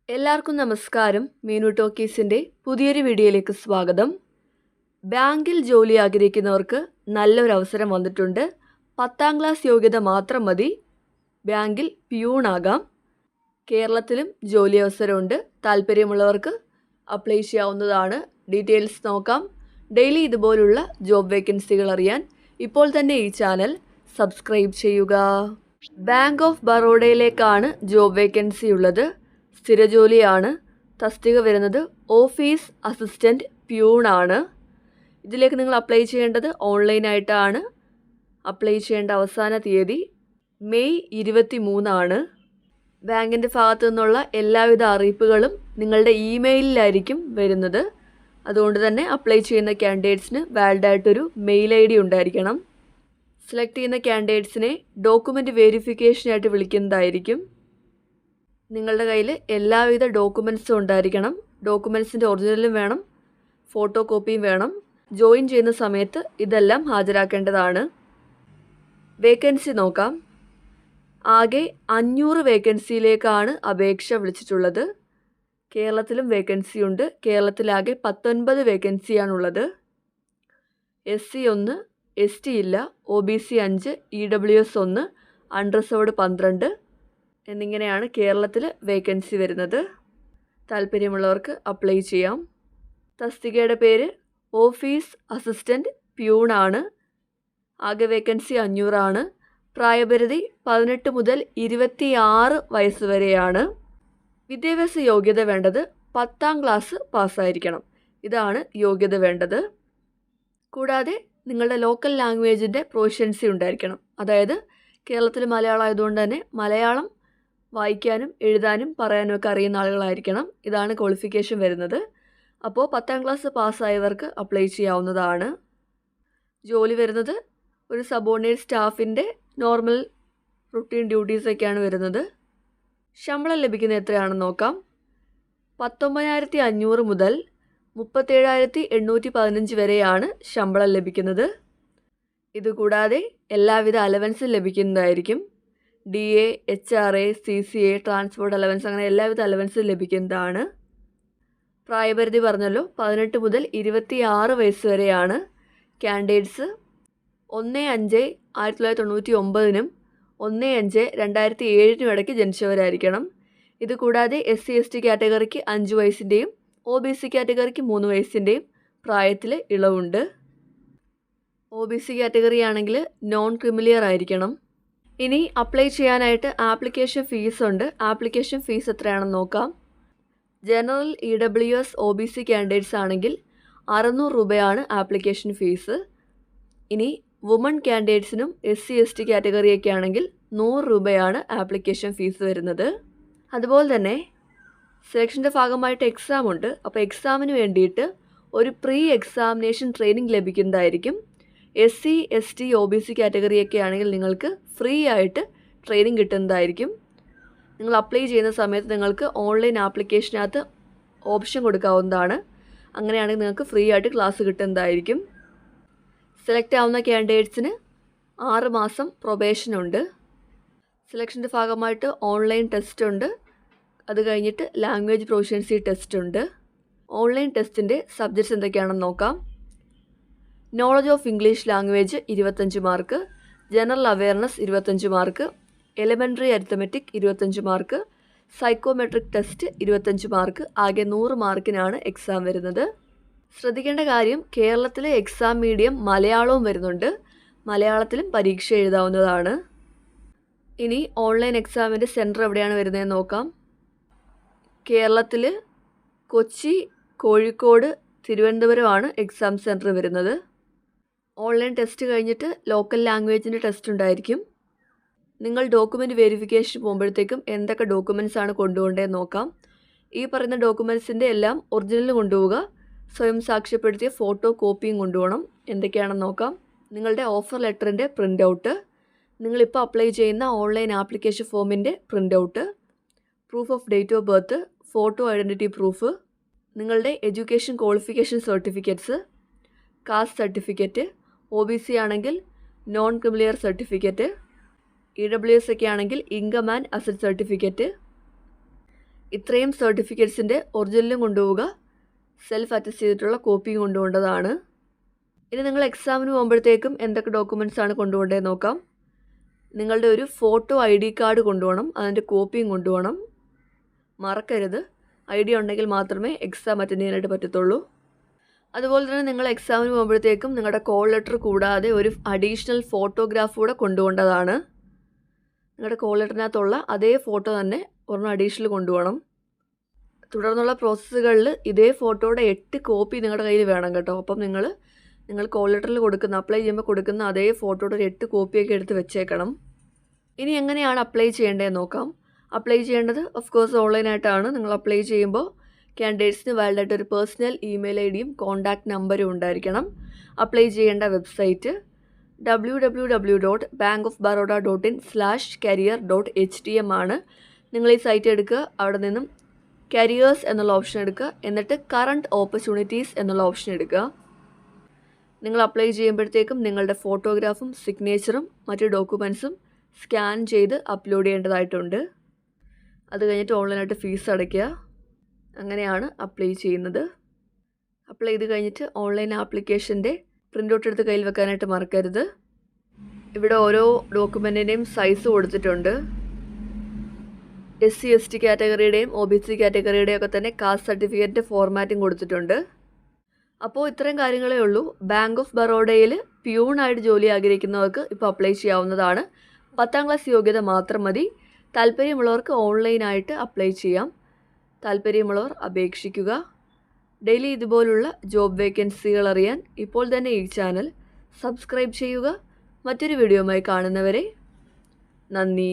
എല്ലാവർക്കും നമസ്കാരം. മീനു ടോക്കീസിൻ്റെ പുതിയൊരു വീഡിയോയിലേക്ക് സ്വാഗതം. ബാങ്കിൽ ജോലി ആഗ്രഹിക്കുന്നവർക്ക് നല്ലൊരു അവസരം വന്നിട്ടുണ്ട്. 10ാം ക്ലാസ് യോഗ്യത മാത്രം മതി. ബാങ്കിൽ പിയൂണാകാം. കേരളത്തിലും ജോലി അവസരമുണ്ട്. താല്പര്യമുള്ളവർക്ക് അപ്ലൈ ചെയ്യാവുന്നതാണ്. ഡീറ്റെയിൽസ് നോക്കാം. ഡെയിലി ഇതുപോലുള്ള ജോബ് വേക്കൻസികൾ അറിയാൻ ഇപ്പോൾ തന്നെ ഈ ചാനൽ സബ്സ്ക്രൈബ് ചെയ്യുക. ബാങ്ക് ഓഫ് ബറോഡയിലേക്കാണ് ജോബ് വേക്കൻസി ഉള്ളത്. സ്ഥിരജോലിയാണ്. തസ്തിക വരുന്നത് ഓഫീസ് അസിസ്റ്റൻറ്റ് പ്യൂണാണ്. ഇതിലേക്ക് നിങ്ങൾ അപ്ലൈ ചെയ്യേണ്ടത് ഓൺലൈനായിട്ടാണ്. അപ്ലൈ ചെയ്യേണ്ട അവസാന തീയതി മെയ് 23 ബാങ്കിൻ്റെ ഭാഗത്തു നിന്നുള്ള എല്ലാവിധ അറിയിപ്പുകളും നിങ്ങളുടെ ഇമെയിലിലായിരിക്കും വരുന്നത്. അതുകൊണ്ട് തന്നെ അപ്ലൈ ചെയ്യുന്ന ക്യാൻഡിഡേറ്റ്സിന് വാലിഡായിട്ടൊരു മെയിൽ ID ഉണ്ടായിരിക്കണം. സെലക്ട് ചെയ്യുന്ന ക്യാൻഡിഡേറ്റ്സിനെ ഡോക്യുമെൻറ്റ് വെരിഫിക്കേഷനായിട്ട് വിളിക്കുന്നതായിരിക്കും. നിങ്ങളുടെ കയ്യിൽ എല്ലാവിധ ഡോക്യുമെൻറ്റ്സും ഉണ്ടായിരിക്കണം. ഡോക്യുമെൻറ്റ്സിൻ്റെ ഒറിജിനലും വേണം, ഫോട്ടോ കോപ്പിയും വേണം. ജോയിൻ ചെയ്യുന്ന സമയത്ത് ഇതെല്ലാം ഹാജരാക്കേണ്ടതാണ്. വേക്കൻസി നോക്കാം. ആകെ 500 വേക്കൻസിയിലേക്കാണ് അപേക്ഷ വിളിച്ചിട്ടുള്ളത്. കേരളത്തിലും വേക്കൻസി ഉണ്ട്. കേരളത്തിലാകെ 19 വേക്കൻസിയാണുള്ളത്. SC 1, ST ഇല്ല, OBC 5, EWS 1, അൺറിസർവ്ഡ് 12 എന്നിങ്ങനെയാണ് കേരളത്തിൽ വേക്കൻസി വരുന്നത്. താല്പര്യമുള്ളവർക്ക് അപ്ലൈ ചെയ്യാം. തസ്തികയുടെ പേര് ഓഫീസ് അസിസ്റ്റൻറ്റ് പ്യൂണാണ്. ആകെ വേക്കൻസി 500 പ്രായപരിധി 18 മുതൽ 26 വയസ്സ് വരെയാണ്. വിദ്യാഭ്യാസ യോഗ്യത വേണ്ടത് 10ാം ക്ലാസ് പാസ്സായിരിക്കണം. ഇതാണ് യോഗ്യത വേണ്ടത്. കൂടാതെ നിങ്ങളുടെ ലോക്കൽ ലാംഗ്വേജിൻ്റെ പ്രൊഫഷ്യൻസി ഉണ്ടായിരിക്കണം. അതായത് കേരളത്തിൽ മലയാളം ആയതുകൊണ്ട് തന്നെ മലയാളം വായിക്കാനും എഴുതാനും പറയാനും ഒക്കെ അറിയുന്ന ആളുകളായിരിക്കണം. ഇതാണ് ക്വാളിഫിക്കേഷൻ വരുന്നത്. അപ്പോൾ 10ാം ക്ലാസ് പാസ്സായവർക്ക് അപ്ലൈ ചെയ്യാവുന്നതാണ്. ജോലി വരുന്നത് ഒരു സബോർഡിനേറ്റ് സ്റ്റാഫിൻ്റെ നോർമൽ റുട്ടീൻ ഡ്യൂട്ടീസൊക്കെയാണ് വരുന്നത്. ശമ്പളം ലഭിക്കുന്നത് എത്രയാണെന്ന് നോക്കാം. 19,500 മുതൽ 37,815 വരെയാണ് ശമ്പളം ലഭിക്കുന്നത്. ഇതുകൂടാതെ എല്ലാവിധ അലവൻസും ലഭിക്കുന്നതായിരിക്കും. DA, HRA, CCA, transport allowance, അങ്ങനെ എല്ലാവിധ അലവൻസും ലഭിക്കുന്നതാണ്. പ്രായപരിധി പറഞ്ഞല്ലോ, 18 മുതൽ 26 വയസ്സ് വരെയാണ്. കാൻഡിഡേറ്റ്സ് 1/5/1999 1/5/2007 ഇടയ്ക്ക് ജനിച്ചവരായിരിക്കണം. ഇതുകൂടാതെ SC ST കാറ്റഗറിക്ക് 5 വയസ്സിൻ്റെയും OBC കാറ്റഗറിക്ക് 3 വയസ്സിൻ്റെയും പ്രായത്തിൽ ഇളവുണ്ട്. OBC കാറ്റഗറി ആണെങ്കിൽ നോൺ ക്രിമിലിയർ ആയിരിക്കണം. ഇനി അപ്ലൈ ചെയ്യാനായിട്ട് ആപ്ലിക്കേഷൻ ഫീസ് ഉണ്ട്. ആപ്ലിക്കേഷൻ ഫീസ് എത്രയാണെന്ന് നോക്കാം. ജനറൽ EWS OBC കാൻഡിഡേറ്റ്സ് ആണെങ്കിൽ 600 രൂപയാണ് ആപ്ലിക്കേഷൻ ഫീസ്. ഇനി വുമൺ കാൻഡിഡേറ്റ്സിനും SC ST കാറ്റഗറിയൊക്കെ ആണെങ്കിൽ 100 രൂപയാണ് ആപ്ലിക്കേഷൻ ഫീസ് വരുന്നത്. അതുപോലെ തന്നെ സെലക്ഷൻ്റെ ഭാഗമായിട്ട് എക്സാം ഉണ്ട്. അപ്പോൾ എക്സാമിന് വേണ്ടിയിട്ട് ഒരു പ്രീ എക്സാമിനേഷൻ ട്രെയിനിങ് ലഭിക്കുന്നതായിരിക്കും. SC ST OBC കാറ്റഗറിയൊക്കെ ആണെങ്കിൽ നിങ്ങൾക്ക് ഫ്രീ ആയിട്ട് ട്രെയിനിങ് കിട്ടുന്നതായിരിക്കും. നിങ്ങൾ അപ്ലൈ ചെയ്യുന്ന സമയത്ത് നിങ്ങൾക്ക് ഓൺലൈൻ ആപ്ലിക്കേഷനകത്ത് ഓപ്ഷൻ കൊടുക്കാവുന്നതാണ്. അങ്ങനെയാണെങ്കിൽ നിങ്ങൾക്ക് ഫ്രീ ആയിട്ട് ക്ലാസ് കിട്ടുന്നതായിരിക്കും. സെലക്ട് ആവുന്ന ക്യാൻഡിഡേറ്റ്സിന് 6 മാസം പ്രൊബേഷനുണ്ട്. സെലക്ഷൻ്റെ ഭാഗമായിട്ട് ഓൺലൈൻ ടെസ്റ്റ് ഉണ്ട്. അത് കഴിഞ്ഞിട്ട് ലാംഗ്വേജ് പ്രൊഫഷ്യൻസി ടെസ്റ്റ് ഉണ്ട്. ഓൺലൈൻ ടെസ്റ്റിൻ്റെ സബ്ജക്ട്സ് എന്തൊക്കെയാണെന്ന് നോക്കാം. Knowledge of English language 25 mark, general awareness 25 mark, elementary arithmetic 25 mark, psychometric test 25 mark. ആകെ 100 മാർക്കിനാണ് എക്സാം വരുന്നത്. ശ്രദ്ധിക്കേണ്ട കാര്യം, കേരളത്തിലെ എക്സാം മീഡിയം മലയാളവും വരുന്നുണ്ട്. മലയാളത്തിലും പരീക്ഷ എഴുതാവുന്നതാണ്. ഇനി ഓൺലൈൻ എക്സാമിൻ്റെ സെൻറ്റർ എവിടെയാണ് വരുന്നതെന്ന് നോക്കാം. കേരളത്തിൽ കൊച്ചി, കോഴിക്കോട്, തിരുവനന്തപുരമാണ് എക്സാം സെൻറ്റർ വരുന്നത്. ഓൺലൈൻ ടെസ്റ്റ് കഴിഞ്ഞിട്ട് ലോക്കൽ ലാംഗ്വേജിൻ്റെ ടെസ്റ്റ് ഉണ്ടായിരിക്കും. നിങ്ങൾ ഡോക്യുമെൻറ്റ് വെരിഫിക്കേഷൻ പോകുമ്പോഴത്തേക്കും എന്തൊക്കെ ഡോക്യുമെൻറ്റ്സ് ആണ് കൊണ്ടുപോകേണ്ടതെന്ന് നോക്കാം. ഈ പറയുന്ന ഡോക്യുമെൻറ്റ്സിൻ്റെ എല്ലാം ഒറിജിനൽ കൊണ്ടുപോവുക. സ്വയം സാക്ഷ്യപ്പെടുത്തിയ ഫോട്ടോ കോപ്പിയും കൊണ്ടുപോകണം. എന്തൊക്കെയാണെന്ന് നോക്കാം. നിങ്ങളുടെ ഓഫർ ലെറ്ററിൻ്റെ പ്രിൻ്റ് ഔട്ട്, നിങ്ങളിപ്പോൾ അപ്ലൈ ചെയ്യുന്ന ഓൺലൈൻ ആപ്ലിക്കേഷൻ ഫോമിൻ്റെ print out, proof of date of birth, photo identity proof, നിങ്ങളുടെ education qualification certificates, caste certificate, OBC ആണെങ്കിൽ നോൺ ക്രിമിലിയർ സർട്ടിഫിക്കറ്റ്, EWS ഒക്കെ ആണെങ്കിൽ ഇൻകം ആൻഡ് അസറ്റ് സർട്ടിഫിക്കറ്റ്, ഇത്രയും സർട്ടിഫിക്കറ്റ്സിൻ്റെ ഒറിജിനലും കൊണ്ടുപോവുക, സെൽഫ് അറ്റസ്റ്റ് ചെയ്തിട്ടുള്ള കോപ്പിയും കൊണ്ടുപോകേണ്ടതാണ്. ഇനി നിങ്ങൾ എക്സാമിന് പോകുമ്പോഴത്തേക്കും എന്തൊക്കെ ഡോക്യുമെൻറ്റ്സ് ആണ് കൊണ്ടുപോകേണ്ടതെന്ന് നോക്കാം. നിങ്ങളുടെ ഒരു ഫോട്ടോ ID കാർഡ് കൊണ്ടുപോകണം, അതിൻ്റെ കോപ്പിയും കൊണ്ടുപോകണം. മറക്കരുത്, ID ഉണ്ടെങ്കിൽ മാത്രമേ എക്സാം അറ്റൻഡ് ചെയ്യാനായിട്ട് പറ്റത്തുള്ളൂ. അതുപോലെ തന്നെ നിങ്ങൾ എക്സാമിന് പോകുമ്പോഴത്തേക്കും നിങ്ങളുടെ കോൾ ലെറ്റർ കൂടാതെ ഒരു അഡീഷണൽ ഫോട്ടോഗ്രാഫ് കൂടെ കൊണ്ടുപോകേണ്ടതാണ്. നിങ്ങളുടെ കോൾ ലെറ്ററിനകത്തുള്ള അതേ ഫോട്ടോ തന്നെ ഒരെണ്ണം അഡീഷണൽ കൊണ്ടുപോകണം. തുടർന്നുള്ള പ്രോസസ്സുകളിൽ ഇതേ ഫോട്ടോയുടെ 8 കോപ്പി നിങ്ങളുടെ കയ്യിൽ വേണം കേട്ടോ. അപ്പം നിങ്ങൾ കോൾ ലെറ്ററിൽ അപ്ലൈ ചെയ്യുമ്പോൾ കൊടുക്കുന്ന അതേ ഫോട്ടോയുടെ ഒരു 8 കോപ്പിയൊക്കെ എടുത്ത് വെച്ചേക്കണം. ഇനി എങ്ങനെയാണ് അപ്ലൈ ചെയ്യേണ്ടതെന്ന് നോക്കാം. അപ്ലൈ ചെയ്യേണ്ടത് ഓഫ് കോഴ്സ് ഓൺലൈനായിട്ടാണ്. നിങ്ങൾ അപ്ലൈ ചെയ്യുമ്പോൾ ക്യാൻഡിഡേറ്റ്സിന് വാലിഡായിട്ട് ഒരു പേഴ്സണൽ ഇമെയിൽ IDയും കോൺടാക്റ്റ് നമ്പരും ഉണ്ടായിരിക്കണം. അപ്ലൈ ചെയ്യേണ്ട വെബ്സൈറ്റ് www.bankofbaroda.in/career.htm ആണ്. നിങ്ങൾ ഈ സൈറ്റ് എടുക്കുക, അവിടെ നിന്നും കരിയേഴ്സ് എന്നുള്ള ഓപ്ഷൻ എടുക്കുക, എന്നിട്ട് കറണ്ട് ഓപ്പർച്യൂണിറ്റീസ് എന്നുള്ള ഓപ്ഷൻ എടുക്കുക. നിങ്ങൾ അപ്ലൈ ചെയ്യുമ്പോഴത്തേക്കും നിങ്ങളുടെ ഫോട്ടോഗ്രാഫും സിഗ്നേച്ചറും മറ്റ് ഡോക്യുമെൻറ്റ്സും സ്കാൻ ചെയ്ത് അപ്ലോഡ് ചെയ്യേണ്ടതായിട്ടുണ്ട്. അത് കഴിഞ്ഞിട്ട് ഓൺലൈനായിട്ട് ഫീസ് അടയ്ക്കുക. അങ്ങനെയാണ് അപ്ലൈ ചെയ്യുന്നത്. അപ്ലൈ ചെയ്ത് കഴിഞ്ഞിട്ട് ഓൺലൈൻ ആപ്ലിക്കേഷൻ്റെ പ്രിൻ്റ് ഔട്ട് എടുത്ത് കയ്യിൽ വെക്കാനായിട്ട് മറക്കരുത്. ഇവിടെ ഓരോ ഡോക്യുമെൻറ്റിൻ്റെയും സൈസ് കൊടുത്തിട്ടുണ്ട്. SC ST കാറ്റഗറിയുടെയും OBC കാറ്റഗറിയുടെയും ഒക്കെ തന്നെ കാസ്റ്റ് സർട്ടിഫിക്കറ്റിൻ്റെ ഫോർമാറ്റും കൊടുത്തിട്ടുണ്ട്. അപ്പോൾ ഇത്രയും കാര്യങ്ങളേ ഉള്ളൂ. ബാങ്ക് ഓഫ് ബറോഡയിൽ പ്യൂണായിട്ട് ജോലി ആഗ്രഹിക്കുന്നവർക്ക് ഇപ്പോൾ അപ്ലൈ ചെയ്യാവുന്നതാണ്. 10ാം ക്ലാസ് യോഗ്യത മാത്രം മതി. താല്പര്യമുള്ളവർക്ക് ഓൺലൈനായിട്ട് അപ്ലൈ ചെയ്യാം. താല്പര്യമുള്ളവർ അപേക്ഷിക്കുക. ഡെയിലി ഇതുപോലുള്ള ജോബ് വേക്കൻസികൾ അറിയാൻ ഇപ്പോൾ തന്നെ ഈ ചാനൽ സബ്സ്ക്രൈബ് ചെയ്യുക. മറ്റൊരു വീഡിയോയുമായി കാണുന്നവരെ നന്ദി.